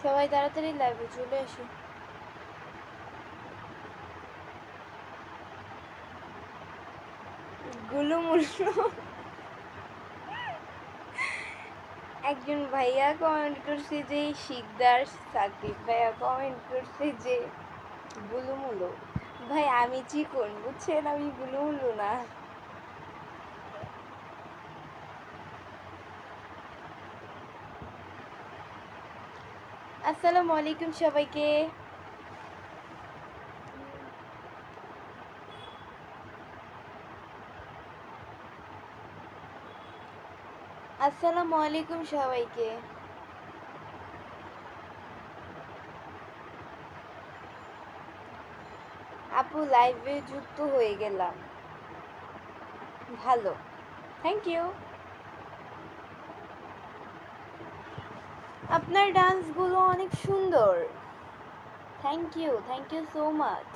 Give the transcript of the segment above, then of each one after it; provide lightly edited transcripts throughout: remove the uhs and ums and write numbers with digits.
সবাই তাড়াতাড়ি লাইভে চলে আসে। গুলুমুলু একজন ভাইয়া কমেন্ট করছে যে শিকদার, সাকিব ভাইয়া কমেন্ট করছে যে গুলুমুলু। ভাই আমি চিকন বুঝছেন, আমি গুলুমুলু না। আসসালামু আলাইকুম সবাইকে। আসসালামু আলাইকুম সবাইকে। আপু লাইভে যুক্ত হয়ে গেলাম। ভালো, থ্যাংক ইউ। আপনার ডান্সগুলো অনেক সুন্দর। Thank you so much.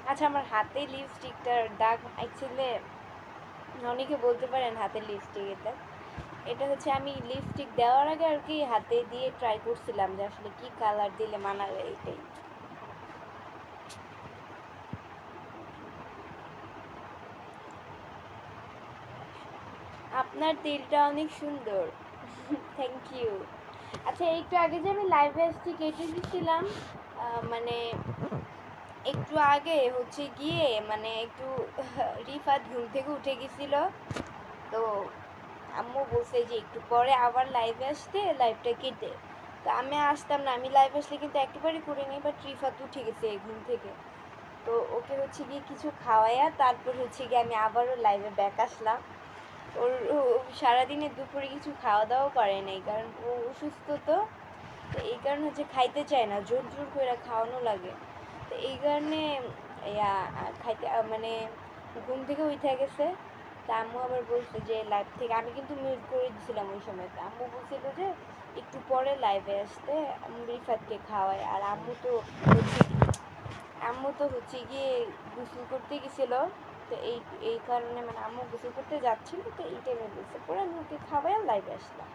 আচ্ছা, আমার হাতে লিপস্টিকটার দাগ অ্যাকচুয়ালি অনেকে বলতে পারেন হাতে লিপস্টিকের দাগ। এটা হচ্ছে আমি লিপস্টিক দেওয়ার আগে আর কি হাতে দিয়ে ট্রাই করছিলাম যে আসলে কি কালার দিলে মানাবে, এটাই। আপনার তিলটা অনেক সুন্দর। Thank you. আচ্ছা, একটু আগে যে আমি লাইভে আসছি কেটে দিচ্ছিলাম, মানে একটু আগে হচ্ছে গিয়ে মানে একটু রিফাত ঘুম থেকে উঠে গেছিল, তো আম্মু বলছে যে একটু পরে আবার লাইভে আসতে, লাইভটা কেটে। তো আমি আসতাম না, আমি লাইভ আসলে কিন্তু একেবারে করে নিই, বাট রিফাত উঠে গেছে ঘুম থেকে, তো ওকে হচ্ছে গিয়ে কিছু খাওয়াইয়া তারপর হচ্ছে গিয়ে আমি আবারও লাইভে ব্যাক আসলাম। ওর সারাদিনে দুপুরে কিছু খাওয়া দাওয়াও করে নাই, কারণ ও অসুস্থ, তো তো এই কারণে হচ্ছে খাইতে চায় না, জোর জোর করে খাওয়ানো লাগে। তো এই কারণে ইয়া খাইতে মানে ঘুম থেকে উঠে গেছে। তা আম্মু আবার বলছে যে লাইভ থেকে, আমি কিন্তু মিউট করে দিয়েছিলাম ওই সময়, তো আম্মু বলছিল যে একটু পরে লাইভে আসতে রিফাতকে খাওয়ায়। আর আম্মু তো হচ্ছে গিয়ে গোসল করতে গেছিল, তো এই কারণে মানে আম্মু গোসল করতে যাচ্ছিল, তো এই টাইমে বলছে, পরে আমি ওকে খাওয়াই আর লাইভে আসলাম।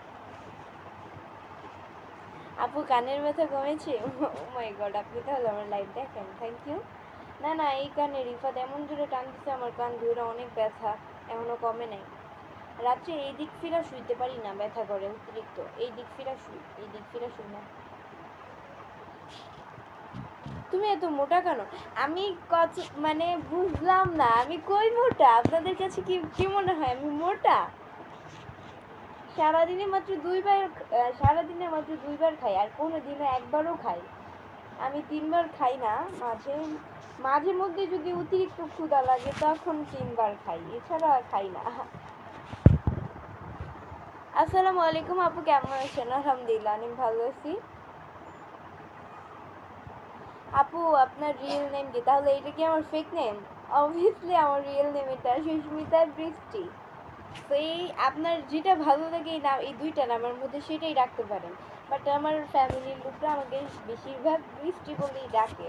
আপু কানের ব্যথা কমেছে? ও মাই গড, আপনি তাহলে আমার লাইভ দেখেন, থ্যাংক ইউ। না না, এই কানে রিফাত এমন জোরে টান দিছে, আমার কান ধরে অনেক ব্যথা, এখনো কমে নাই। রাত্রে এই দিক ফিরা শুইতে পারি না, ব্যথা করে অতিরিক্ত, এই দিক ফিরা শুই না। তুমি এত মোটা কেন? আমি কত মানে বুঝলাম না, আমি কই মোটা? আপনাদের কাছে কি কি মনে হয় আমি মোটা? সারাদিনে মাত্র দুইবার, সারাদিনে মাত্র দুইবার খাই, আর কোনো দিনও একবারও খাই। আমি 3 বার খাই না, মাঝে মাঝে মধ্যে যদি অতিরিক্ত ক্ষুধা লাগে তখন 3 বার খাই, এছাড়া খাই না। আসসালামু আলাইকুম আপু, কেমন আছেন? আলহামদুলিল্লাহ, অনেক ভালো আছি। আপু আপনার রিয়েল নেম কি? তাহলে এটা কি আমার ফেক নেম? অবভিয়াসলি আমার রিয়েল নেম এটা সুস্মিতা বৃষ্টি। তো এই আপনার যেটা ভালো লাগে এই নাম, এই দুইটা নামের মধ্যে সেটাই রাখতে পারেন, বাট আমার ফ্যামিলির লোকরা আমাকে বেশিরভাগ বৃষ্টি বলেই ডাকে।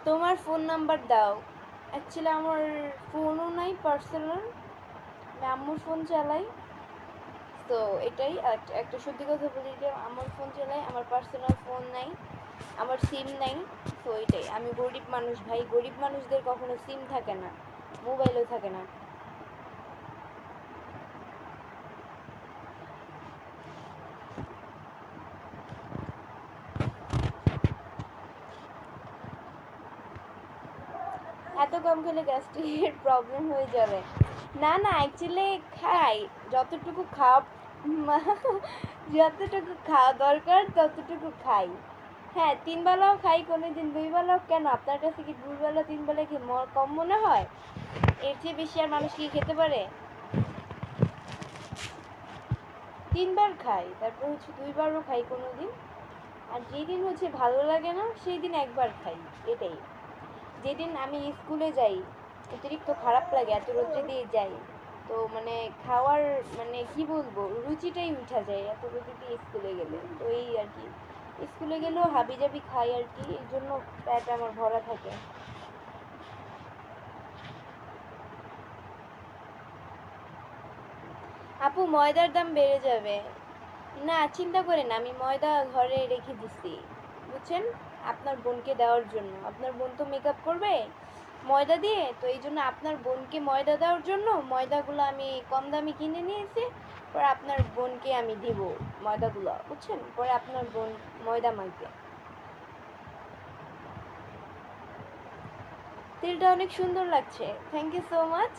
তোমার ফোন নাম্বার দাও। অ্যাকচুয়ালি আমার ফোনও নাই পার্সোনাল, আমি আম্মুর ফোন চালাই। তো এটাই একটা সত্যি কথা বলি যে আমার ফোন চালাই, আমার পার্সোনাল ফোন নাই, আমার সিম নাই। তো এটাই, আমি গরিব মানুষ ভাই, গরিব মানুষদের কখনো সিম থাকে না, মোবাইলও থাকে না। এত কম খেলে গ্যাস্ট্রিকের প্রবলেম হয়ে যাবে। না না, অ্যাকচুয়ালি খাই যতটুকু খাওয়া যতটুকু খাওয়া দরকার ততটুকু খাই। হ্যাঁ, 3 বেলাও খাই, কোনো দিন 2 বেলাও। কেন আপনার কাছে কি 2 বেলা 3 বেলা কি কম মনে হয়? এর চেয়ে বেশি আর মানুষ কি খেতে পারে? 3 বার খাই, তারপর হচ্ছে 2 বারও খাই কোনো দিন। আর যেদিন হচ্ছে ভালো লাগে না সেই দিন একবার খাই, এটাই। যেদিন আমি স্কুলে যাই, অতিরিক্ত খারাপ লাগে, এত রোদ্রে দিয়ে যাই, তো মানে খাওয়ার মানে কি বলবো, রুচিটাই উঠা যায় এত রোদে দিয়ে স্কুলে গেলে, তো এই আর কি। স্কুলে গেলেও হাবি জাবি খাই আর কি, এই জন্য পেট আমার ভরা থাকে। আপু ময়দার দাম বেড়ে যাবে। না চিন্তা করেন, আমি ময়দা ঘরে রেখে দিছি, বুঝছেন, আপনার বোনকে দেওয়ার জন্য। আপনার বোন তো মেকআপ করবে ময়দা দিয়ে, তো এই জন্য আপনার বোনকে ময়দা দেওয়ার জন্য ময়দাগুলো আমি কম দামে কিনে নিয়েছি। পরে আপনার বোনকে আমি দিব ময়দাগুলো, বুঝছেন, পরে আপনার বোন ময়দা মাখবে। তেলটা অনেক সুন্দর লাগছে, থ্যাংক ইউ সো মাচ।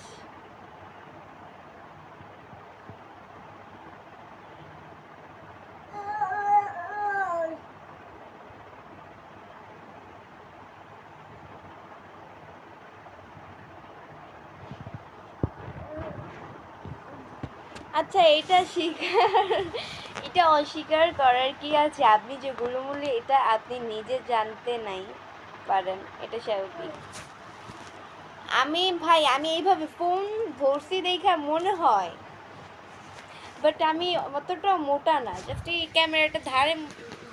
আচ্ছা এটা এটা অস্বীকার করার কি আছে? আপনি যে গুলুমুলি, এটা আপনি নিজে জানতে নাই পারেন, এটা স্বাভাবিক। আমি ভাই, আমি এইভাবে ফোন ধরছি দেখা মনে হয়, বাট আমি অতটা মোটা না, জাস্ট এই ক্যামেরাটা ধারে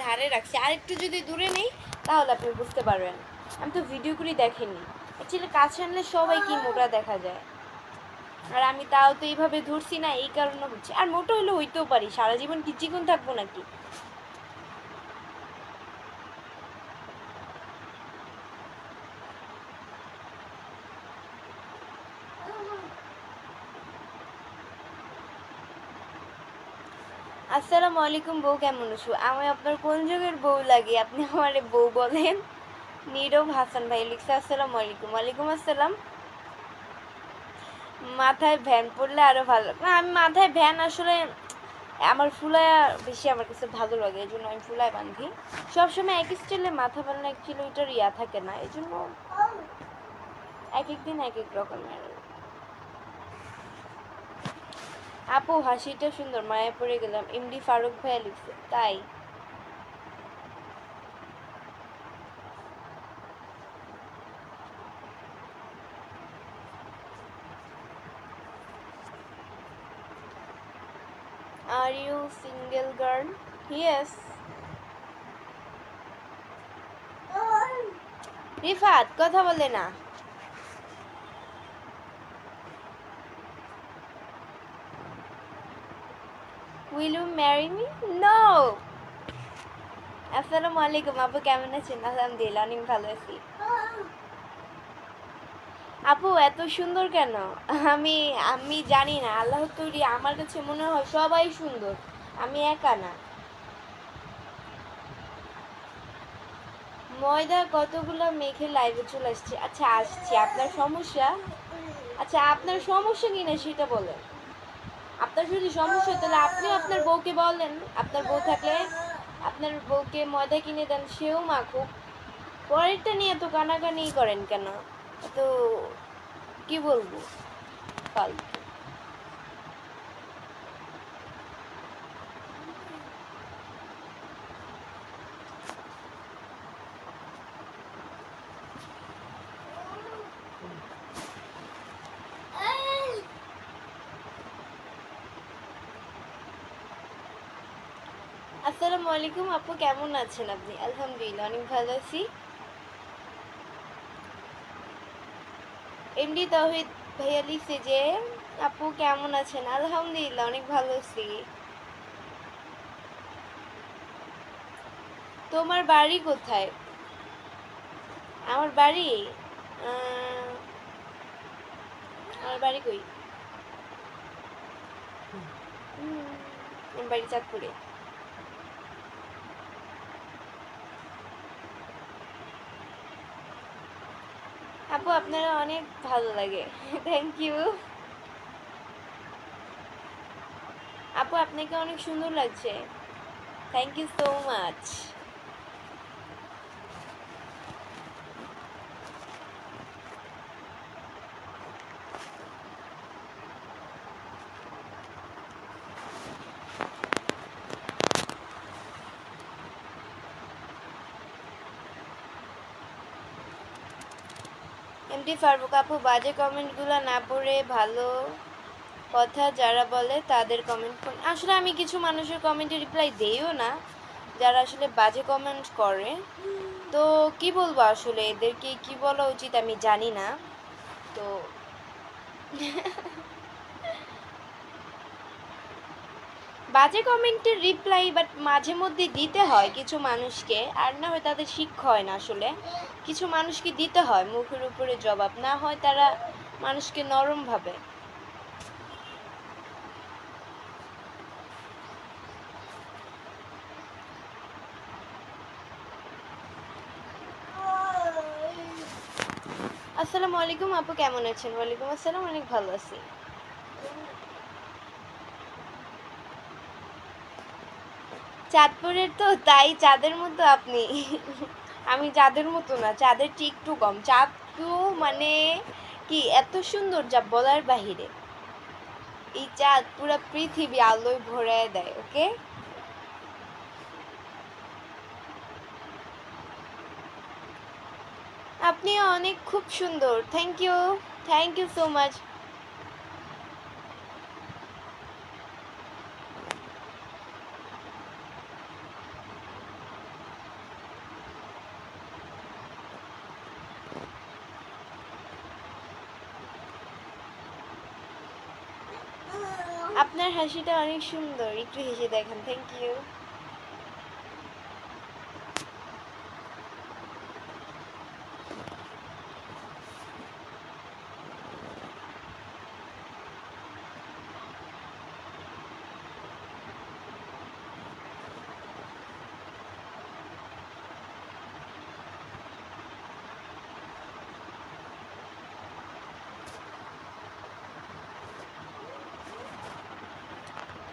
ধারে রাখছি, আর একটু যদি দূরে নেই তাহলে আপনি বুঝতে পারবেন। আমি তো ভিডিও করে দেখিনি, অ্যাকচুয়ালি কাছে আনলে সবাই কি মোটা দেখা যায়, আর আমি তাও তো এইভাবে ধরছি না, এই কারণে হচ্ছে। আর মোটা হলে হইতেও পারি, সারা জীবন কি চিকন থাকবো নাকি? আসসালামু আলাইকুম, বউ কেমন আছো? আমি আপনার কোন যুগের বউ লাগে আপনি আমারে বউ বলেন? নীরব হাসান ভাই লিখছে আসসালামু আলাইকুম। ওয়ালাইকুম আসসালাম। মাথায় ভ্যান পড়লে আরো ভালো। না আমি মাথায় ভ্যান আসলে আমার ফুলায়া বেশি আমার কাছে ভালো লাগে, এই জন্য আমি ফুলায় বাঁধি। সবসময় এক স্টাইলে মাথা বাঁধলে অ্যাকচুয়ালি ওইটার ইয়া থাকে না, এই জন্য এক এক দিন এক এক রকমের। আপু হাসিটা সুন্দর, মায়া পড়ে গেলাম। এমডি ফারুক ভাইয়া লিখছে তাই। Are you single girl? Yes. Rifat কথা বলে না। Will you marry me? No. আসসালামু আলাইকুম আপু, কেমন আছেন? আলহামদুলিল্লাহ অনেক ভালো আছি। আপু এত সুন্দর কেন? আমি আমি জানি না, আল্লাহ তৈরি, আমার কাছে মনে হয় সবাই সুন্দর, আমি একা না। ময়দা কতগুলো মেখে লাইভে চলে আসছে। আচ্ছা আসছি, আপনার সমস্যা? আচ্ছা আপনার সমস্যা কি না সেটা বলেন। আপনার যদি সমস্যা হয় তাহলে আপনিও আপনার বউকে বলেন, আপনার বউ থাকলে আপনার বউকে ময়দা কিনে দেন, সেও মাখুক। পরেরটা নিয়ে তো কানাকানি করেন কেন? তো কি বলবো, ফালতু। আসসালামু আলাইকুম আপু, কেমন আছেন আপনি? আলহামদুলিল্লাহ অনেক ভালো আছি। এমডি তৌহিদ ভাইয়া লিখছে যে আপু কেমন আছেন? আলহামদুলিল্লাহ অনেক ভালো আছি। তোমার বাড়ি কোথায়? আমার বাড়ি আহ, আমার বাড়ি কই? আমার বাড়ি চাঁদপুরে। আপু আপনারা অনেক ভালো লাগে, থ্যাংক ইউ। আপু আপনাকে অনেক সুন্দর লাগছে, thank you so much. MD Farooq আপু, বাজে কমেন্টগুলো না পড়ে ভালো কথা যারা বলে তাদের কমেন্ট পড়ে। আসলে আমি কিছু মানুষের কমেন্টে রিপ্লাই দেইও না, যারা আসলে বাজে কমেন্ট করে। তো কি বলবো, আসলে এদেরকে কি বলা উচিত আমি জানি না। তো বাজে কমেন্টের রিপ্লাই বাট মাঝে মধ্যে দিতে হয় কিছু মানুষকে, আর না হয় তাদের শিক্ষা হয় না আসলে। কিছু মানুষকে দিতে হয় মুখের উপরে জবাব, না হয় তারা মানুষকে নরম ভাবে। আসসালামু আলাইকুম আপু, কেমন আছেন? ওয়ালাইকুম আসসালাম, অনেক ভালো আছি। চাঁদপুরের তো তাই, চাঁদের মতো আপনি। আমি চাঁদের মতো না, চাঁদের চেয়ে একটু কম। চাঁদ তো মানে কি এত সুন্দর যা বলার বাহিরে। এই চাঁদ পুরা পৃথিবী আলোয় ভরায় দেয়। ওকে, আপনি অনেক খুব সুন্দর। Thank you, thank you so much. আপনার হাসিটা অনেক সুন্দর, একটু হেসে দেখেন। Thank you.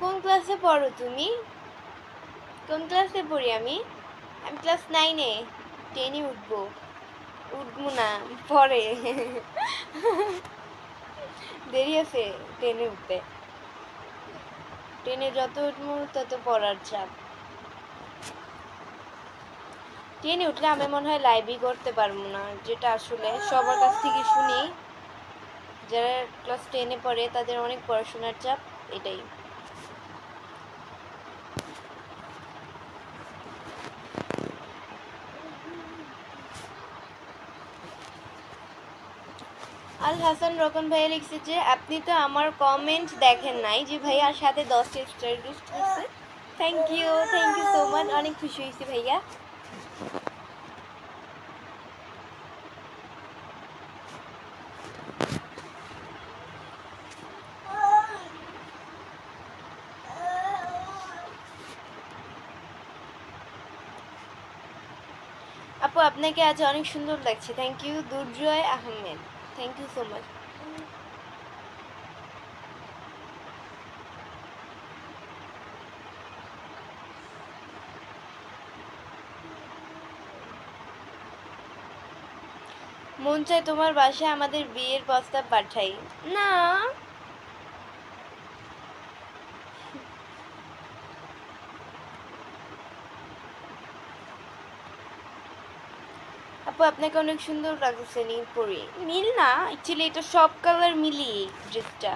কোন ক্লাসে পড়ো তুমি? কোন ক্লাসে পড়ি আমি? আমি ক্লাস 9-এ। 10-এ উঠবো। উঠবো না, পরে। দেরি আছে 10-এ উঠতে। 10-এ যত উঠবো তত পড়ার চাপ। 10-এ উঠলে আমি মনে হয় লাইভই করতে পারবো না, যেটা আসলে সবার কাছ থেকে শুনি যারা ক্লাস 10-এ পড়ে তাদের অনেক পড়াশোনার চাপ, এটাই। আল হাসান রকন ভাইয়া লিখছে যে আপনি তো আমার কমেন্ট দেখেন নাই, যে ভাইয়ার সাথে 10টা স্টার গিফট করছে। থ্যাংক ইউ সো মাচ, অনেক খুশি হয়েছি ভাইয়া। আপু আপনাকে আজ অনেক সুন্দর লাগছে। Thank you Durjoy Ahmed, thank you so much. মন চায় তোমার বাসায় আমাদের বিয়ের প্রস্তাব পাঠাই। না আপু আপনাকে অনেক সুন্দর লাগছে নীল পরে। নীল না, অ্যাকচুয়ালি এটা সব কালার মিলিয়ে ড্রেসটা।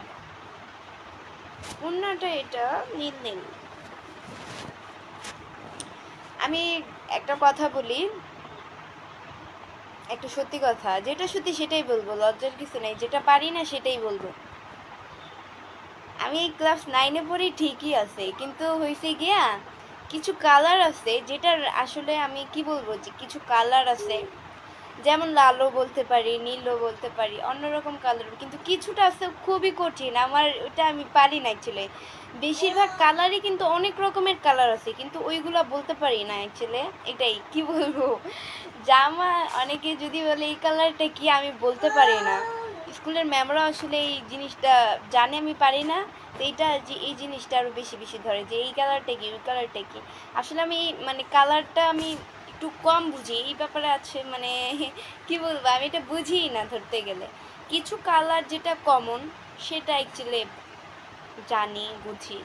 ওড়নাটা এটা নীল নীল। আমি একটা কথা বলি, একটা সত্যি কথা, যেটা সত্যি সেটাই বলবো, লজ্জার কিছু নেই। যেটা পারি না সেটাই বলবো। আমি ক্লাস 9-এ পড়ি ঠিকই আছে, কিন্তু হয়েছে গিয়া কিছু কালার আছে যেটার আসলে আমি কি বলবো, যে কিছু কালার আছে যেমন লালও বলতে পারি, নীলও বলতে পারি, অন্যরকম কালার, কিন্তু কিছুটা আছে খুবই কঠিন, আমার ওটা আমি পারি না অ্যাকচুয়ালি। বেশিরভাগ কালারই কিন্তু অনেক রকমের কালার আছে, কিন্তু ওইগুলো বলতে পারি না অ্যাকচুয়ালি। এটাই কি বলবো, জামা অনেকে যদি বলে এই কালারটা কি, আমি বলতে পারি না। স্কুলের ম্যামরা আসলে এই জিনিসটা জানে আমি পারি না, তো এইটা যে এই জিনিসটা আরও বেশি বেশি ধরে যে এই কালারটা কি ওই কালারটা কি। আসলে আমি মানে কালারটা আমি একটু কম বুঝি, এই ব্যাপারে আছে মানে কি বলবো, আমি এটা বুঝিই না ধরতে গেলে। কিছু কালার যেটা কমন সেটা অ্যাকচুয়ালি জানি, বুঝি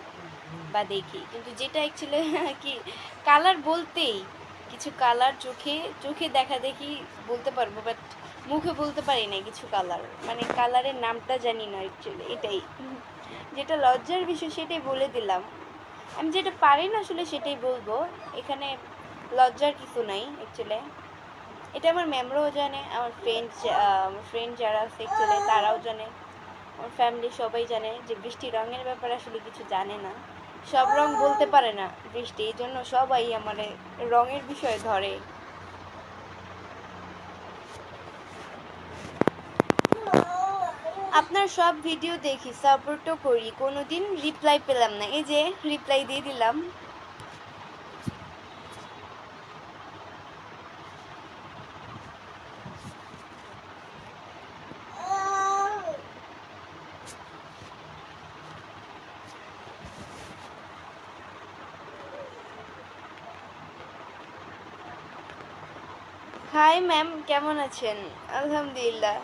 বা দেখি, কিন্তু যেটা অ্যাকচুয়ালি কি কালার বলতেই কিছু কালার চোখে চোখে দেখা দেখি বলতে পারবো, বাট মুখে বলতে পারি না কিছু কালার, মানে কালারের নামটা জানি না অ্যাকচুয়ালি, এটাই। যেটা লজ্জার বিষয় সেটাই বলে দিলাম। আমি যেটা পারি না আসলে সেটাই বলবো, এখানে লজ্জার কিছু নাই অ্যাকচুয়ালি। এটা আমার ম্যামরাও জানে, আমার ফ্রেন্ড যারা আছে অ্যাকচুয়ালি তারাও জানে, আমার ফ্যামিলি সবাই জানে যে বৃষ্টি রঙের ব্যাপারে আসলে কিছু জানে না, সব রং বলতে পারে না বৃষ্টি, এই জন্য সবাই আমার রঙের বিষয়ে ধরে। আপনার সব ভিডিও দেখি, সাপোর্টও করি, কোনোদিন রিপ্লাই পেলাম না, এই যে রিপ্লাই দিয়ে দিলাম। হাই ম্যাম, কেমন আছেন? আলহামদুলিল্লাহ।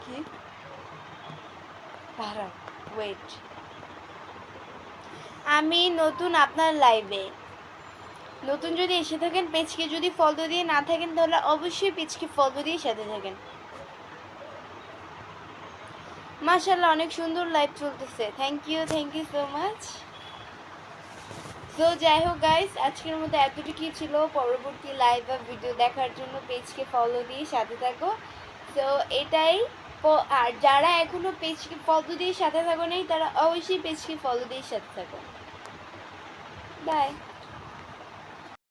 কি ওয়েট, আমি নতুন আপনার লাইভে। নতুন যদি এসে থাকেন, পেজকে যদি ফলো দিয়ে না থাকেন তাহলে অবশ্যই পেজকে ফলো দিয়ে সাথে থাকেন। মাশাআল্লাহ, অনেক সুন্দর লাইভ চলতেছে। Thank you so much. তো যাই হোক গাইস, আজকের মতো এতটুকুই ছিল। পরবর্তী লাইভ বা ভিডিও দেখার জন্য পেজকে ফলো দিয়ে সাথে থাকো। তো এটাই। আর যারা এখনো পেজকে ফলো দিয়ে সাথে থাকো নাই, তারা অবশ্যই পেজকে ফলো দিয়ে সাথে থাকো। বাই।